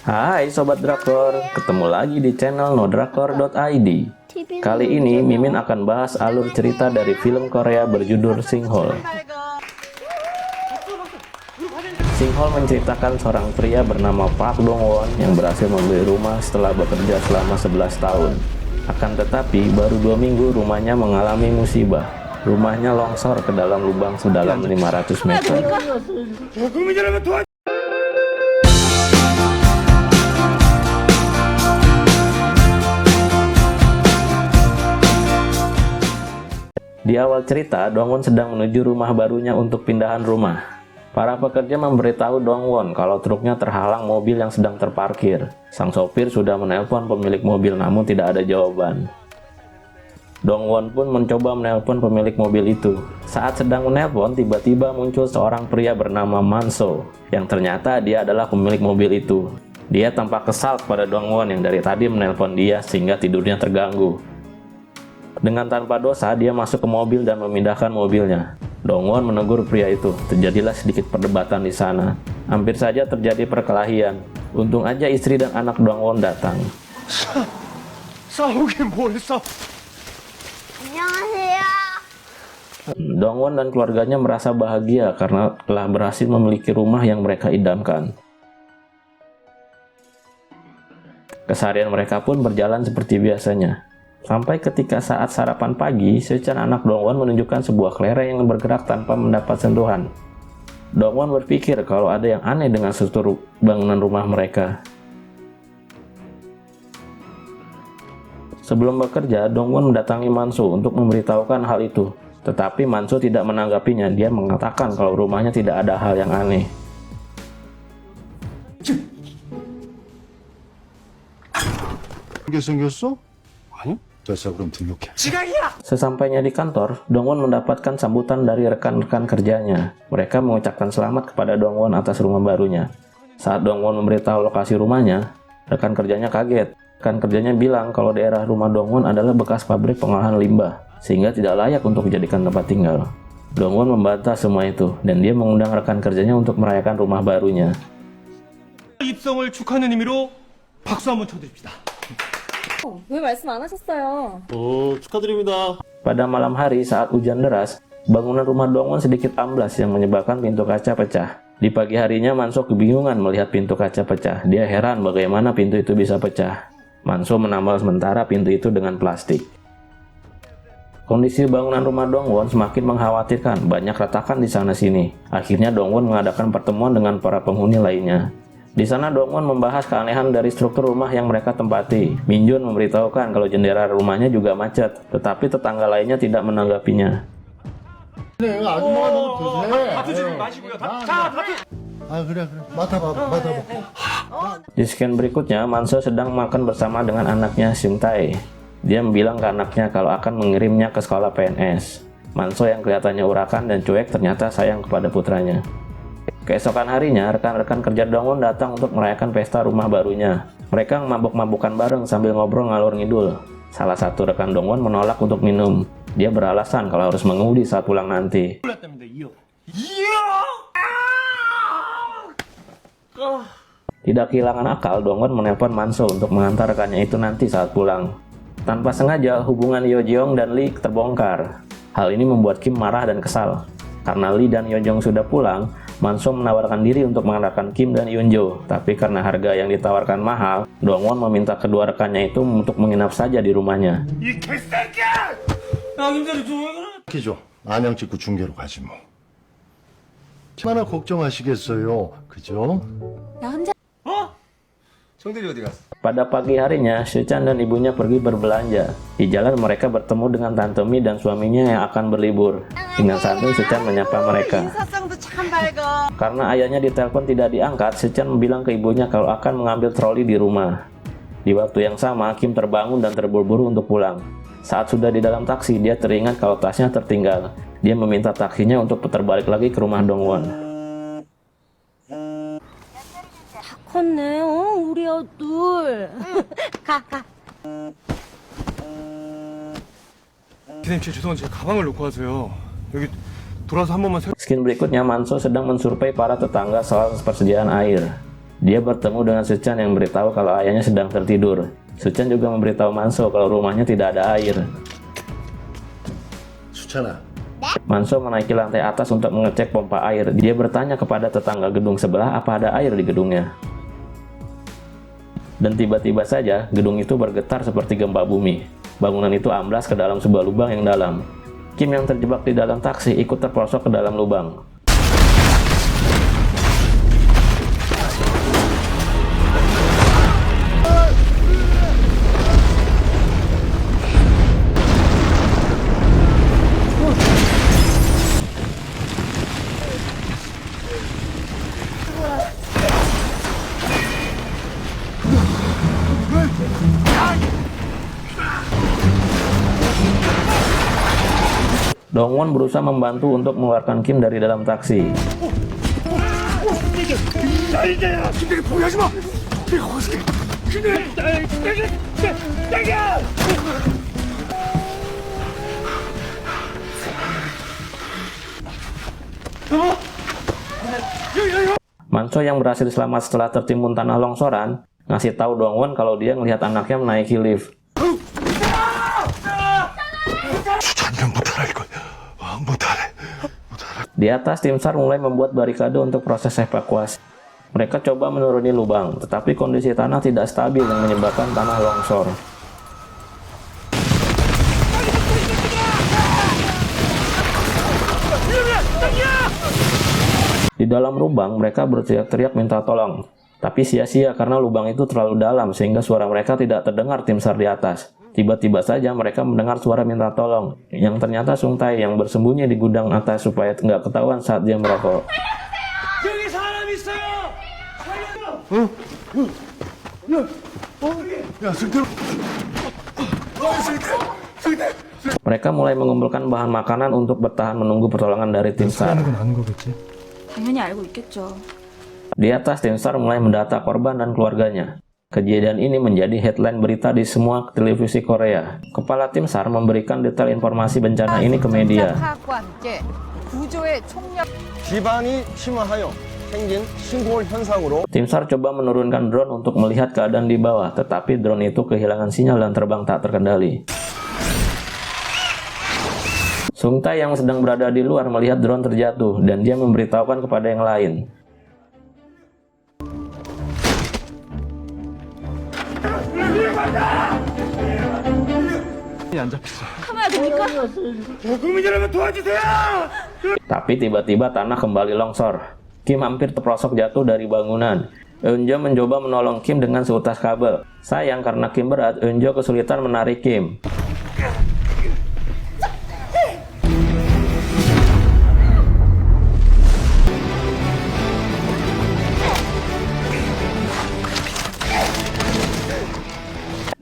Hai Sobat Drakor, ketemu lagi di channel nodrakor.id. Kali ini Mimin akan bahas alur cerita dari film Korea berjudul Singhole. Singhole menceritakan seorang pria bernama Park Dong Won yang berhasil membeli rumah setelah bekerja selama 11 tahun. Akan tetapi, baru 2 minggu rumahnya mengalami musibah. Rumahnya longsor ke dalam lubang sedalam 500 meter. Di awal cerita, Dong Won sedang menuju rumah barunya untuk pindahan rumah. Para pekerja memberitahu Dong Won kalau truknya terhalang mobil yang sedang terparkir. Sang sopir sudah menelpon pemilik mobil namun tidak ada jawaban. Dong Won pun mencoba menelpon pemilik mobil itu. Saat sedang menelpon, tiba-tiba muncul seorang pria bernama Manso, yang ternyata dia adalah pemilik mobil itu. Dia tampak kesal kepada Dong Won yang dari tadi menelpon dia sehingga tidurnya terganggu. Dengan tanpa dosa, dia masuk ke mobil dan memindahkan mobilnya. Dong Won menegur pria itu. Terjadilah sedikit perdebatan di sana. Hampir saja terjadi perkelahian. Untung aja istri dan anak Dong Won datang. Dong Won dan keluarganya merasa bahagia karena telah berhasil memiliki rumah yang mereka idamkan. Keseharian mereka pun berjalan seperti biasanya. Sampai ketika saat sarapan pagi, Sechan anak Dong Won menunjukkan sebuah kelereng yang bergerak tanpa mendapat sentuhan. Dong Won berpikir kalau ada yang aneh dengan struktur bangunan rumah mereka. Sebelum bekerja, Dong Won mendatangi Manso untuk memberitahukan hal itu. Tetapi Manso tidak menanggapinya. Dia mengatakan kalau rumahnya tidak ada hal yang aneh. Sesampainya di kantor, Dong Won mendapatkan sambutan dari rekan-rekan kerjanya. Mereka mengucapkan selamat kepada Dong Won atas rumah barunya. Saat Dong Won memberitahu lokasi rumahnya, rekan kerjanya kaget. Rekan kerjanya bilang kalau daerah rumah Dong Won adalah bekas pabrik pengolahan limbah, sehingga tidak layak untuk dijadikan tempat tinggal. Dong Won membantah semua itu, dan dia mengundang rekan kerjanya untuk merayakan rumah barunya. 입성을 축하하는 의미로 박수 한번 쳐드립니다. 왜 말씀 안 하셨어요? 축하드립니다. Pada malam hari saat hujan deras, bangunan rumah Dong Won sedikit amblas yang menyebabkan pintu kaca pecah. Di pagi harinya, Manso kebingungan melihat pintu kaca pecah. Dia heran bagaimana pintu itu bisa pecah. Manso menambal sementara pintu itu dengan plastik. Kondisi bangunan rumah Dong Won semakin mengkhawatirkan, banyak retakan di sana-sini. Akhirnya Dong Won mengadakan pertemuan dengan para penghuni lainnya. Di sana Dong Won membahas keanehan dari struktur rumah yang mereka tempati. Min Jun memberitahukan kalau jendela rumahnya juga macet, tetapi tetangga lainnya tidak menanggapinya. Di scan berikutnya, Manso sedang makan bersama dengan anaknya Seung Tae. Dia bilang ke anaknya kalau akan mengirimnya ke sekolah PNS. Manso yang kelihatannya urakan dan cuek ternyata sayang kepada putranya. Keesokan harinya, rekan-rekan kerja Dong Won datang untuk merayakan pesta rumah barunya. Mereka mabuk-mabukan bareng sambil ngobrol ngalor ngidul. Salah satu rekan Dong Won menolak untuk minum. Dia beralasan kalau harus mengemudi saat pulang nanti. Tidak kehilangan akal, Dong Won menelpon Manso untuk mengantar rekannya itu nanti saat pulang. Tanpa sengaja, hubungan Yo Jeong dan Lee terbongkar. Hal ini membuat Kim marah dan kesal. Karena Lee dan Yo Jeong sudah pulang, Manso menawarkan diri untuk mengantarkan Kim dan Yoon Jo. Tapi karena harga yang ditawarkan mahal, Dong Won meminta kedua rekannya itu untuk menginap saja di rumahnya. 기죠. 안양 찍고 중계로 가지 뭐. 얼마나 걱정하시겠어요. 그죠? 나 혼자 정들이 어디 갔어? Pada pagi harinya, Sechan dan ibunya pergi berbelanja. Di jalan mereka bertemu dengan Tante Mi dan suaminya yang akan berlibur. Dengan santun Sechan menyapa mereka. Karena ayahnya ditelepon tidak diangkat, Sechan bilang ke ibunya kalau akan mengambil troli di rumah. Di waktu yang sama, Kim terbangun dan terburu-buru untuk pulang. Saat sudah di dalam taksi, dia teringat kalau tasnya tertinggal. Dia meminta taksinya untuk putar balik lagi ke rumah Dong Won. 컸네, 우리 아들. 가. 기사님 죄송한데 제 가방을 놓고 가세요. 여기 돌아서 한 번만 Skin berikutnya, Manso sedang mensurvei para tetangga soal persediaan air. Dia bertemu dengan Suchan yang memberitahu kalau ayahnya sedang tertidur. Suchan juga memberitahu Manso kalau rumahnya tidak ada air. 수찬아, Manso menaiki lantai atas untuk mengecek pompa air. Dia bertanya kepada tetangga gedung sebelah apa ada air di gedungnya. Dan tiba-tiba saja gedung itu bergetar seperti gempa bumi. Bangunan itu amblas ke dalam sebuah lubang yang dalam. Kim yang terjebak di dalam taksi ikut terperosok ke dalam lubang. Dongwon berusaha membantu untuk mengeluarkan Kim dari dalam taksi. Manso yang berhasil selamat setelah tertimbun tanah longsoran, ngasih tahu Dongwon kalau dia melihat anaknya menaiki lift. Di atas, tim SAR mulai membuat barikade untuk proses evakuasi. Mereka coba menuruni lubang, tetapi kondisi tanah tidak stabil yang menyebabkan tanah longsor. Di dalam lubang, mereka berteriak-teriak minta tolong. Tapi sia-sia karena lubang itu terlalu dalam sehingga suara mereka tidak terdengar tim SAR di atas. Tiba-tiba saja mereka mendengar suara minta tolong, yang ternyata Sung Tae yang bersembunyi di gudang atas supaya nggak ketahuan saat dia merokok. Mereka mulai mengumpulkan bahan makanan untuk bertahan menunggu pertolongan dari tim SAR. 당연히 알고 있겠죠. Di atas, tim SAR mulai mendata korban dan keluarganya. Kejadian ini menjadi headline berita di semua televisi Korea. Kepala tim SAR memberikan detail informasi bencana ini ke media. 기반이 침하하여 생긴 신고올 현상으로 Tim SAR coba menurunkan drone untuk melihat keadaan di bawah, tetapi drone itu kehilangan sinyal dan terbang tak terkendali. Sung Tae yang sedang berada di luar melihat drone terjatuh, dan dia memberitahukan kepada yang lain. Tapi tiba-tiba tanah kembali longsor. Kim hampir terperosok jatuh dari bangunan. Eunjo mencoba menolong Kim dengan seutas kabel. Sayang karena Kim berat, Eunjo kesulitan menarik Kim.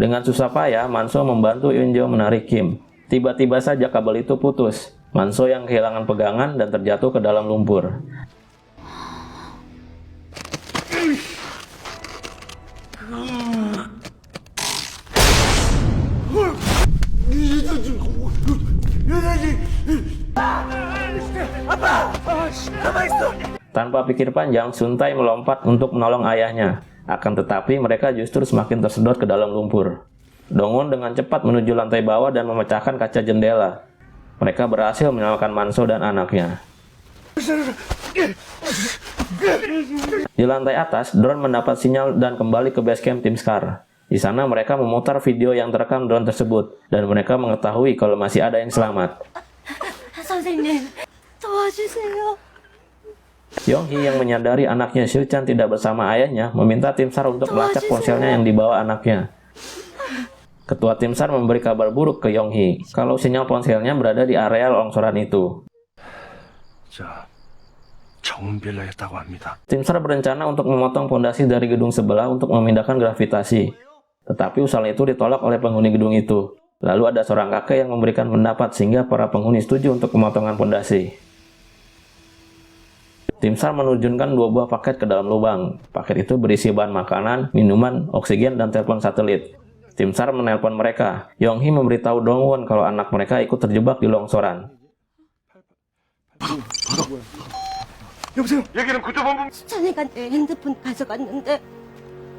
Dengan susah payah, Manso membantu Eunjo menarik Kim. Tiba-tiba saja kabel itu putus. Manso yang kehilangan pegangan dan terjatuh ke dalam lumpur. Tanpa pikir panjang, Sun Tae melompat untuk menolong ayahnya. Akan tetapi mereka justru semakin tersedot ke dalam lumpur. Dongwon dengan cepat menuju lantai bawah dan memecahkan kaca jendela. Mereka berhasil menyelamatkan Manso dan anaknya. Di lantai atas, drone mendapat sinyal dan kembali ke base camp tim SCAR. Di sana mereka memutar video yang terekam drone tersebut, dan mereka mengetahui kalau masih ada yang selamat. 선생님, 도와주세요. Yong-hee yang menyadari anaknya Soo-chan tidak bersama ayahnya, meminta tim SAR untuk melacak ponselnya yang dibawa anaknya. Ketua tim SAR memberi kabar buruk ke Yong-hee, kalau sinyal ponselnya berada di area longsoran itu. 정은빌라였다고 합니다. Tim SAR berencana untuk memotong pondasi dari gedung sebelah untuk memindahkan gravitasi. Tetapi usaha itu ditolak oleh penghuni gedung itu. Lalu ada seorang kakek yang memberikan pendapat sehingga para penghuni setuju untuk pemotongan pondasi. Tim SAR menerjunkan 2 buah paket ke dalam lubang. Paket itu berisi bahan makanan, minuman, oksigen, dan telepon satelit. Tim SAR menelpon mereka. Yong-hee memberitahu Dongwon kalau anak mereka ikut terjebak di longsoran. 여보세요? 여기는 구조본부. 수찬이가 내 핸드폰 가져갔는데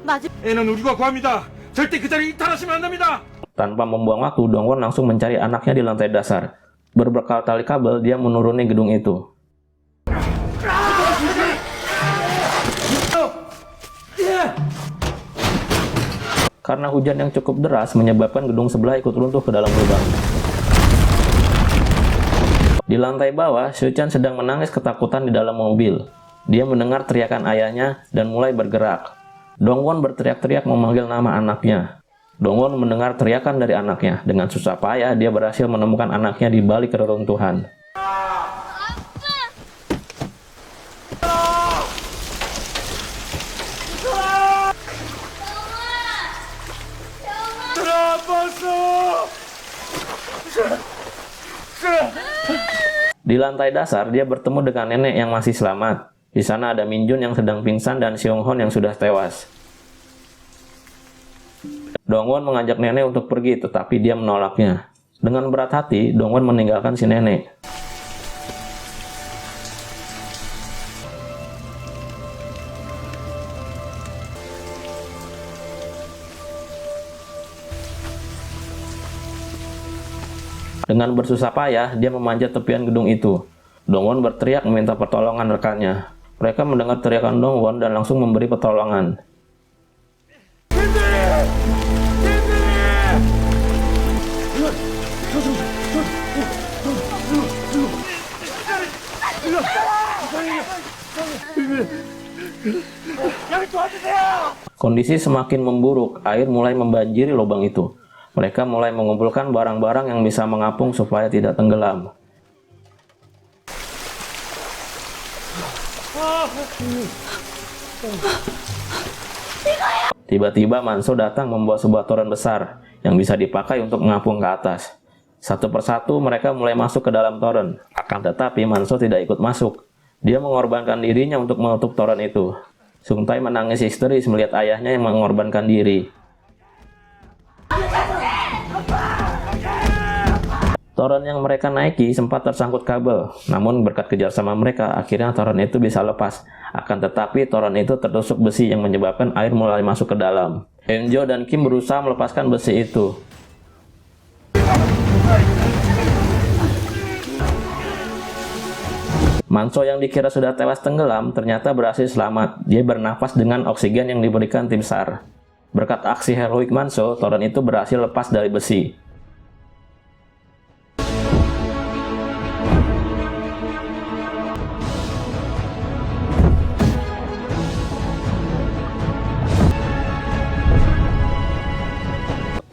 마지 애는 우리가 구합니다. 절대 그 자리 이탈하시면 안 됩니다. Tanpa membuang waktu, Dongwon langsung mencari anaknya di lantai dasar. Berbekal tali kabel, dia menuruni gedung itu. Karena hujan yang cukup deras menyebabkan gedung sebelah ikut runtuh ke dalam lubang. Di lantai bawah, Soo-chan sedang menangis ketakutan di dalam mobil. Dia mendengar teriakan ayahnya dan mulai bergerak. Dongwon berteriak-teriak memanggil nama anaknya. Dongwon mendengar teriakan dari anaknya. Dengan susah payah, dia berhasil menemukan anaknya di balik reruntuhan. Di lantai dasar, dia bertemu dengan nenek yang masih selamat. Di sana ada Minjun yang sedang pingsan dan Seong-hon yang sudah tewas. Dongwon mengajak nenek untuk pergi, tetapi dia menolaknya. Dengan berat hati, Dongwon meninggalkan si nenek. Dengan bersusah payah, dia memanjat tepian gedung itu. Dongwon berteriak meminta pertolongan rekannya. Mereka mendengar teriakan Dongwon dan langsung memberi pertolongan. Kondisi semakin memburuk, air mulai membanjiri lubang itu. Mereka mulai mengumpulkan barang-barang yang bisa mengapung supaya tidak tenggelam. Tiba-tiba Manso datang membawa sebuah toren besar yang bisa dipakai untuk mengapung ke atas. Satu persatu mereka mulai masuk ke dalam toren. Akan tetapi Manso tidak ikut masuk. Dia mengorbankan dirinya untuk menutup toren itu. Sung-tae menangis histeris melihat ayahnya yang mengorbankan diri. Toren yang mereka naiki sempat tersangkut kabel, namun berkat kerjasama mereka, akhirnya toren itu bisa lepas. Akan tetapi toren itu tertusuk besi yang menyebabkan air mulai masuk ke dalam. Eun-jo dan Kim berusaha melepaskan besi itu. Manso yang dikira sudah tewas tenggelam, ternyata berhasil selamat. Dia bernafas dengan oksigen yang diberikan tim SAR. Berkat aksi heroik Manso, toren itu berhasil lepas dari besi.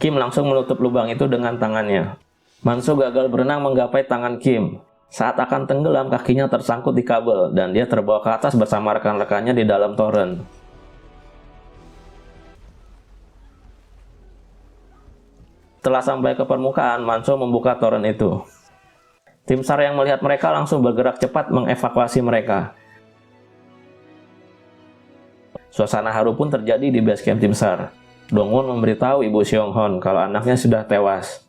Kim langsung menutup lubang itu dengan tangannya. Manso gagal berenang menggapai tangan Kim. Saat akan tenggelam, kakinya tersangkut di kabel, dan dia terbawa ke atas bersama rekan-rekannya di dalam toren. Setelah sampai ke permukaan, Manso membuka toren itu. Tim SAR yang melihat mereka langsung bergerak cepat mengevakuasi mereka. Suasana haru pun terjadi di base camp tim SAR. Dongwon memberitahu ibu Seong-hon kalau anaknya sudah tewas.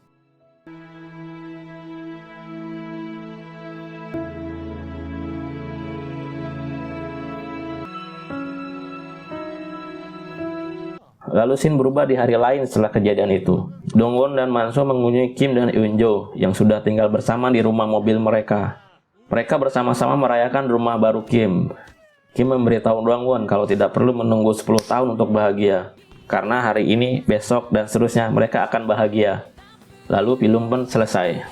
Lalu scene berubah di hari lain setelah kejadian itu. Dongwon dan Manso mengunjungi Kim dan Eun-jo yang sudah tinggal bersama di rumah mobil mereka. Mereka bersama-sama merayakan rumah baru Kim. Kim memberitahu Dongwon kalau tidak perlu menunggu 10 tahun untuk bahagia. Karena hari ini, besok, dan seterusnya mereka akan bahagia. Lalu film pun selesai.